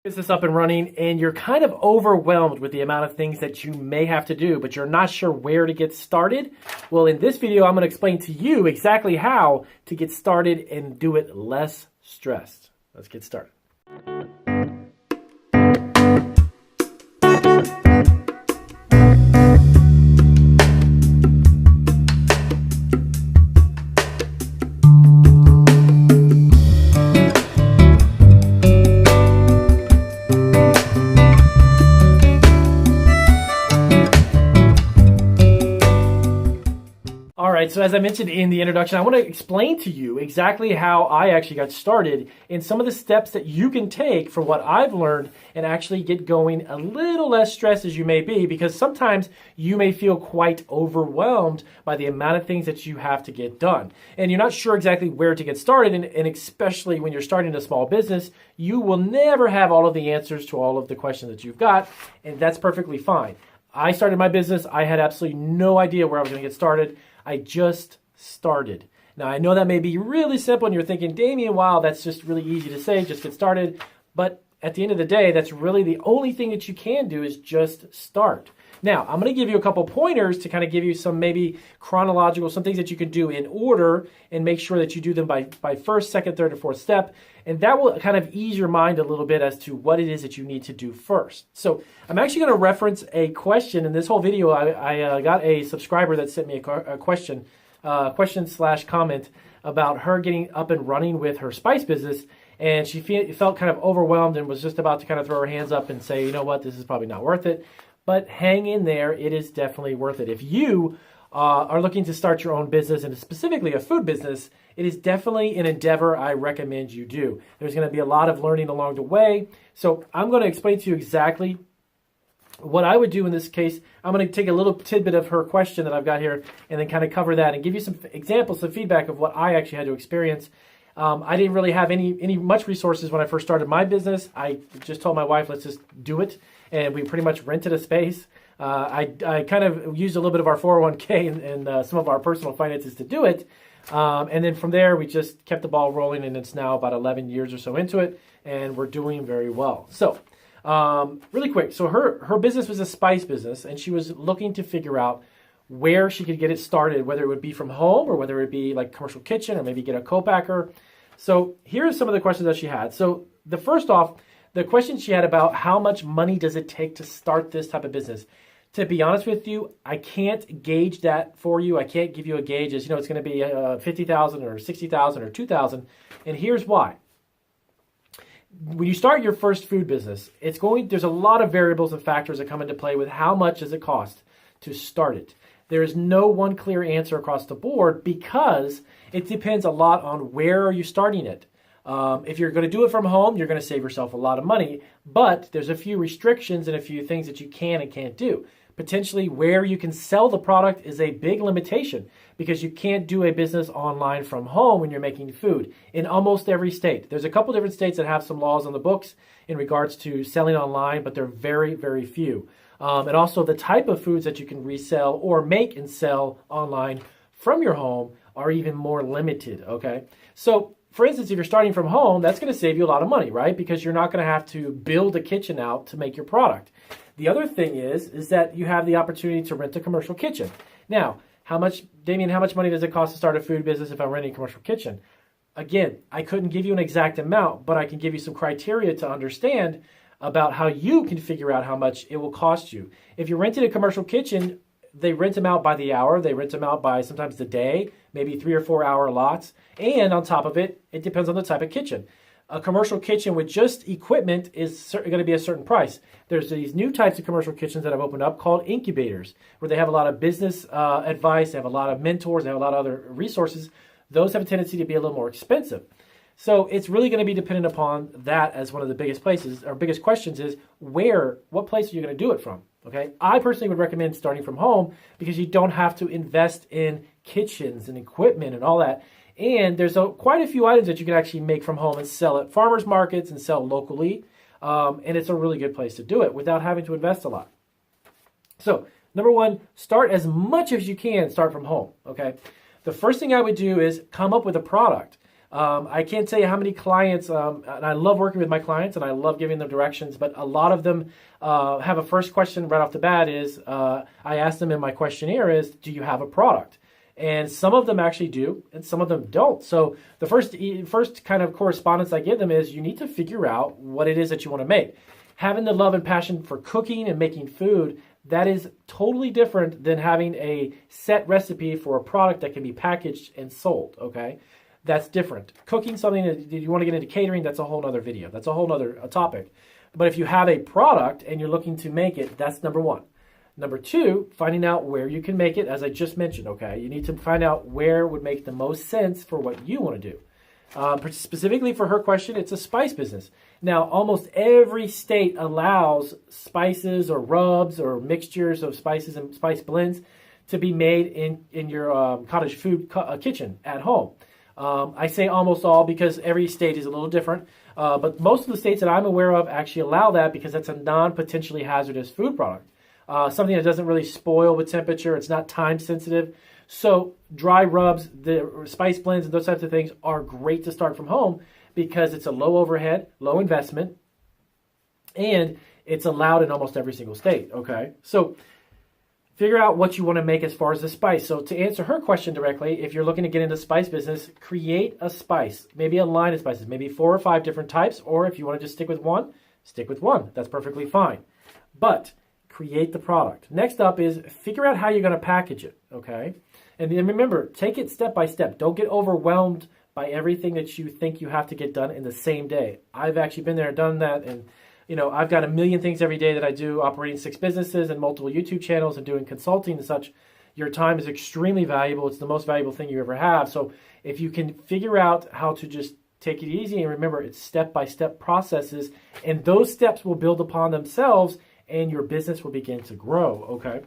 Business up and running and you're kind of overwhelmed with the amount of things that you may have to do, but you're not sure where to get started. Well, in this video, I'm going to explain to you exactly how to get started and do it less stressed. Let's get started. So as I mentioned in the introduction, I want to explain to you exactly how I actually got started and some of the steps that you can take from what I've learned and actually get going a little less stressed as you may be, because sometimes you may feel quite overwhelmed by the amount of things that you have to get done. And you're not sure exactly where to get started, and especially when you're starting a small business, you will never have all of the answers to all of the questions that you've got, and that's perfectly fine. I started my business. I had absolutely no idea where I was going to get started. I just started. Now, I know that may be really simple and you're thinking, Damien, wow, that's just really easy to say, just get started. But at the end of the day, that's really the only thing that you can do is just start. Now, I'm going to give you a couple pointers to kind of give you some maybe chronological, some things that you can do in order and make sure that you do them by first, second, third, or fourth step. And that will kind of ease your mind a little bit as to what it is that you need to do first. So I'm actually going to reference a question. In this whole video, I got a subscriber that sent me a question / comment about her getting up and running with her spice business. And she felt kind of overwhelmed and was just about to kind of throw her hands up and say, you know what, this is probably not worth it. But hang in there, it is definitely worth it. If you are looking to start your own business, and specifically a food business, it is definitely an endeavor I recommend you do. There's going to be a lot of learning along the way. So I'm going to explain to you exactly what I would do in this case. I'm going to take a little tidbit of her question that I've got here and then kind of cover that and give you some examples, some feedback of what I actually had to experience. I didn't really have much resources when I first started my business. I just told my wife, let's just do it. And we pretty much rented a space. I kind of used a little bit of our 401k and some of our personal finances to do it. And then from there, we just kept the ball rolling, and it's now about 11 years or so into it, and we're doing very well. So really quick, so her business was a spice business, and she was looking to figure out where she could get it started, whether it would be from home or whether it would be like commercial kitchen or maybe get a co-packer. So here's some of the questions that she had. So the first off, the question she had about how much money does it take to start this type of business. To be honest with you, I can't gauge that for you. I can't give you a gauge as, it's going to be $50,000 or $60,000 or $2,000. And here's why. When you start your first food business, there's a lot of variables and factors that come into play with how much does it cost to start it. There is no one clear answer across the board because it depends a lot on where are you starting it. If you're going to do it from home, you're going to save yourself a lot of money, but there's a few restrictions and a few things that you can and can't do. Potentially where you can sell the product is a big limitation because you can't do a business online from home when you're making food in almost every state. There's a couple different states that have some laws on the books in regards to selling online, but they're very, very few. And also the type of foods that you can resell or make and sell online from your home are even more limited, okay? So for instance, if you're starting from home, that's going to save you a lot of money, right? Because you're not going to have to build a kitchen out to make your product. The other thing is that you have the opportunity to rent a commercial kitchen. Now, Damien, how much money does it cost to start a food business if I'm renting a commercial kitchen? Again, I couldn't give you an exact amount, but I can give you some criteria to understand about how you can figure out how much it will cost you. If you're renting a commercial kitchen, they rent them out by the hour. They rent them out by sometimes the day, maybe 3 or 4 hour lots. And on top of it, it depends on the type of kitchen. A commercial kitchen with just equipment is going to be a certain price. There's these new types of commercial kitchens that have opened up called incubators, where they have a lot of business advice, they have a lot of mentors, they have a lot of other resources. Those have a tendency to be a little more expensive. So it's really going to be dependent upon that as one of the biggest places. Our biggest questions is what place are you going to do it from? Okay, I personally would recommend starting from home because you don't have to invest in kitchens and equipment and all that. And there's quite a few items that you can actually make from home and sell at farmers markets and sell locally. And it's a really good place to do it without having to invest a lot. So number one, start as much as you can, start from home. Okay, the first thing I would do is come up with a product. I can't tell you how many clients, and I love working with my clients and I love giving them directions, but a lot of them have a first question right off the bat is, I ask them in my questionnaire is, do you have a product? And some of them actually do, and some of them don't. So the first kind of correspondence I give them is you need to figure out what it is that you want to make. Having the love and passion for cooking and making food, that is totally different than having a set recipe for a product that can be packaged and sold, okay? That's different. Cooking something that you want to get into catering, that's a whole other video. That's a whole other topic. But if you have a product and you're looking to make it, that's number one. Number two, finding out where you can make it, as I just mentioned, okay? You need to find out where would make the most sense for what you want to do. Specifically for her question, it's a spice business. Now, almost every state allows spices or rubs or mixtures of spices and spice blends to be made in your cottage food kitchen at home. I say almost all because every state is a little different, but most of the states that I'm aware of actually allow that because that's a non-potentially hazardous food product. Something that doesn't really spoil with temperature. It's not time sensitive. So dry rubs, the spice blends, and those types of things are great to start from home because it's a low overhead, low investment, and it's allowed in almost every single state, okay? So figure out what you want to make as far as the spice. So to answer her question directly, if you're looking to get into spice business, create a spice, maybe a line of spices, maybe 4 or 5 different types, or if you want to just stick with one, stick with one. That's perfectly fine. But create the product. Next up is figure out how you're going to package it, okay? And then remember, take it step by step. Don't get overwhelmed by everything that you think you have to get done in the same day. I've actually been there and done that, and I've got a million things every day that I do, operating 6 businesses and multiple YouTube channels and doing consulting and such. Your time is extremely valuable. It's the most valuable thing you ever have. So if you can figure out how to just take it easy, and remember, it's step-by-step processes, and those steps will build upon themselves, and your business will begin to grow, okay?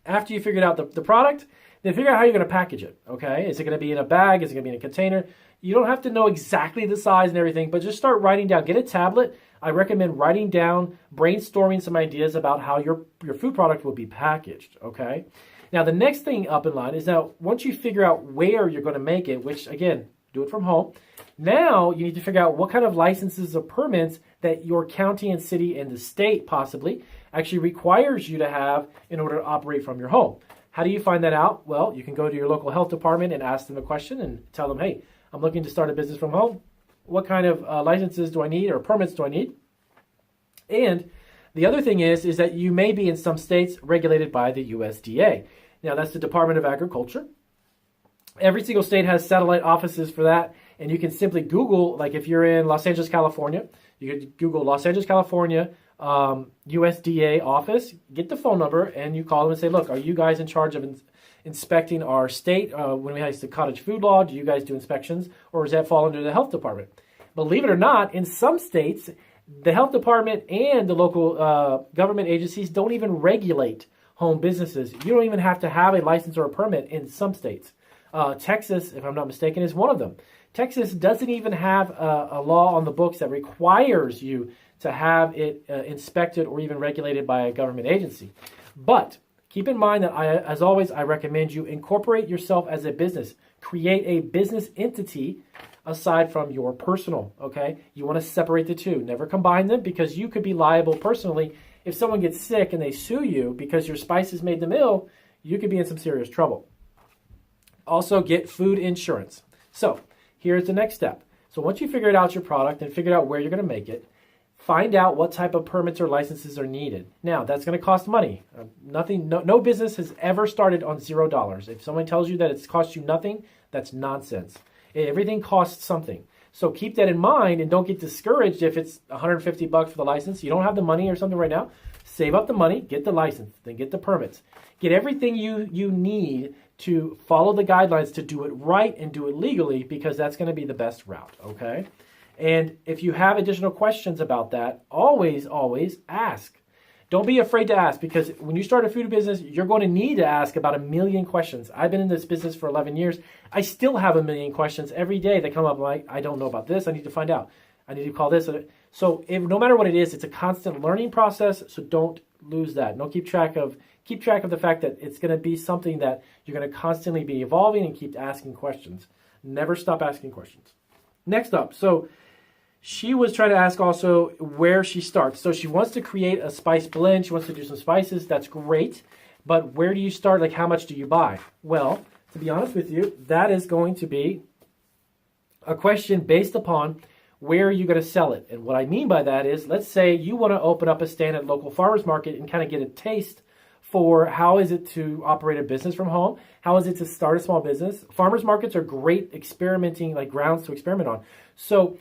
After you figured out the product, then figure out how you're going to package it, okay? Is it going to be in a bag? Is it going to be in a container? You don't have to know exactly the size and everything, but just start writing down. Get a tablet. I recommend writing down, brainstorming some ideas about how your food product will be packaged, okay? Now, the next thing up in line is now, once you figure out where you're going to make it, which, again, do it from home, now you need to figure out what kind of licenses or permits that your county and city and the state possibly actually requires you to have in order to operate from your home. How do you find that out? Well, you can go to your local health department and ask them a question and tell them, hey, I'm looking to start a business from home. What kind of licenses do I need or permits do I need? And the other thing is that you may be in some states regulated by the USDA. Now, that's the Department of Agriculture. Every single state has satellite offices for that, and you can simply Google, like if you're in Los Angeles, California, you can Google Los Angeles, California, USDA office, get the phone number, and you call them and say, look, are you guys in charge of inspecting our state? When we have the cottage food law, do you guys do inspections, or does that fall under the health department? Believe it or not, in some states, the health department and the local government agencies don't even regulate home businesses. You don't even have to have a license or a permit in some states. Texas, if I'm not mistaken, is one of them. Texas doesn't even have a law on the books that requires you to have it inspected or even regulated by a government agency. But keep in mind that, as always, I recommend you incorporate yourself as a business. Create a business entity aside from your personal, okay? You want to separate the two. Never combine them, because you could be liable personally. If someone gets sick and they sue you because your spices made them ill, you could be in some serious trouble. Also, get food insurance. So here's the next step. So once you figured out your product and figured out where you're going to make it, find out what type of permits or licenses are needed. Now, that's going to cost money. No business has ever started on $0. If someone tells you that it's cost you nothing, that's nonsense. Everything costs something. So keep that in mind, and don't get discouraged if it's $150 for the license. You don't have the money or something right now. Save up the money, get the license, then get the permits. Get everything you need to follow the guidelines to do it right and do it legally, because that's going to be the best route, okay? And if you have additional questions about that, always ask. Don't be afraid to ask, because when you start a food business, you're going to need to ask about 1 million questions. I've been in this business for 11 years. I still have 1 million questions every day that come up like, I don't know about this. I need to find out. I need to call this. So no matter what it is, it's a constant learning process. So don't lose that. Don't keep track of the fact that it's going to be something that you're going to constantly be evolving and keep asking questions. Never stop asking questions. Next up, so she was trying to ask also where she starts. So she wants to create a spice blend. She wants to do some spices. That's great. But where do you start? Like, how much do you buy? Well, to be honest with you, that is going to be a question based upon where are you going to sell it. And what I mean by that is, let's say you want to open up a stand at a local farmer's market and kind of get a taste for how is it to operate a business from home? How is it to start a small business? Farmers markets are great experimenting, like grounds to experiment on. So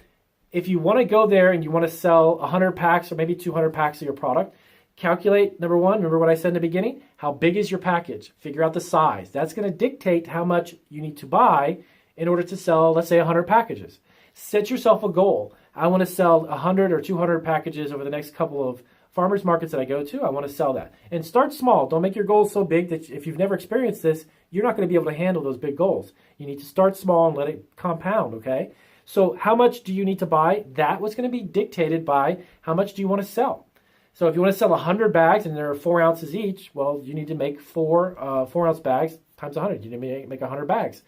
if you want to go there and you want to sell 100 packs or maybe 200 packs of your product, calculate, number one, remember what I said in the beginning? How big is your package? Figure out the size. That's going to dictate how much you need to buy in order to sell, let's say, 100 packages. Set yourself a goal. I want to sell 100 or 200 packages over the next couple of farmers markets that I go to. I want to sell that. And start small. Don't make your goals so big that if you've never experienced this, you're not going to be able to handle those big goals. You need to start small and let it compound, okay? So how much do you need to buy? That was going to be dictated by how much do you want to sell. So if you want to sell 100 bags and there are 4 ounces each, well, you need to make 4-ounce bags times 100. You need to make 100 bags.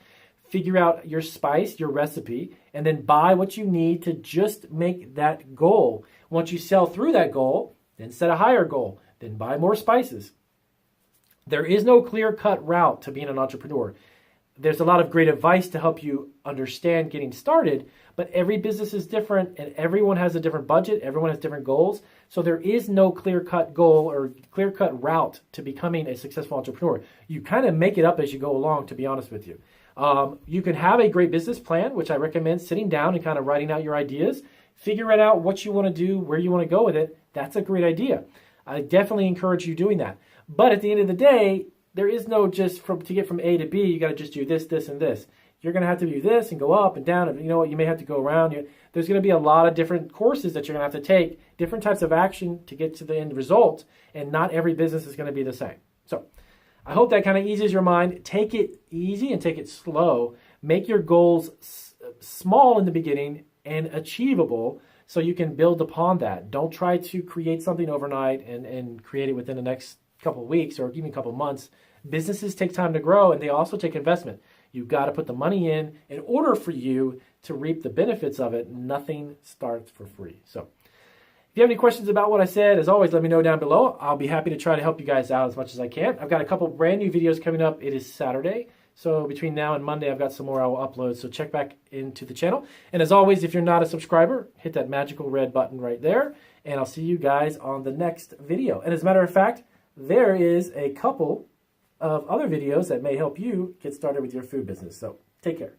Figure out your spice, your recipe, and then buy what you need to just make that goal. Once you sell through that goal, then set a higher goal, then buy more spices. There is no clear-cut route to being an entrepreneur. There's a lot of great advice to help you understand getting started, but every business is different and everyone has a different budget, everyone has different goals. So there is no clear-cut goal or clear-cut route to becoming a successful entrepreneur. You kind of make it up as you go along, to be honest with you. You can have a great business plan, which I recommend sitting down and kind of writing out your ideas, figuring out what you want to do, where you want to go with it. That's a great idea. I definitely encourage you doing that. But at the end of the day, there is no just to get from A to B, you got to just do this, this, and this. You're going to have to do this and go up and down. And you know what? You may have to go around. There's going to be a lot of different courses that you're going to have to take, different types of action to get to the end result. And not every business is going to be the same. So I hope that kind of eases your mind. Take it easy and take it slow. Make your goals small in the beginning and achievable so you can build upon that. Don't try to create something overnight and create it within the next couple of weeks or even a couple of months. Businesses take time to grow and they also take investment. You've got to put the money in order for you to reap the benefits of it. Nothing starts for free. So if you have any questions about what I said, as always, let me know down below. I'll be happy to try to help you guys out as much as I can. I've got a couple brand new videos coming up. It is Saturday. So between now and Monday, I've got some more I will upload. So check back into the channel. And as always, if you're not a subscriber, hit that magical red button right there. And I'll see you guys on the next video. And as a matter of fact, there is a couple of other videos that may help you get started with your food business. So take care.